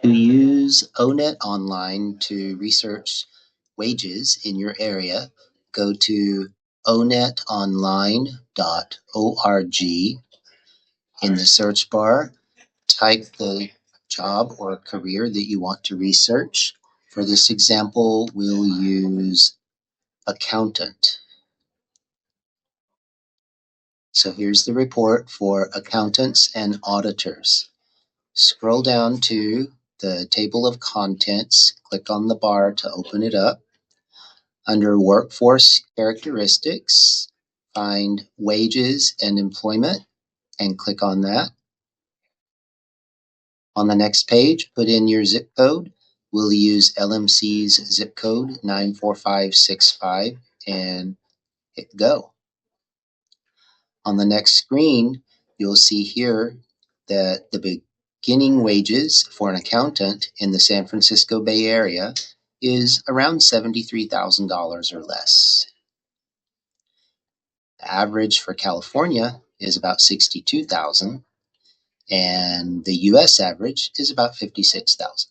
To use ONET online to research wages in your area, go to onetonline.org. In the search bar, type the job or career that you want to research. For this example, we'll use accountant. So here's the report for accountants and auditors. Scroll down to the table of contents, click on the bar to open it up. Under workforce characteristics, find wages and employment and click on that. On the next page, put in your zip code. We'll use LMC's zip code 94565 and hit go. On the next screen, you'll see here that the beginning wages for an accountant in the San Francisco Bay Area is around $73,000 or less. The average for California is about $62,000, and the US average is about $56,000.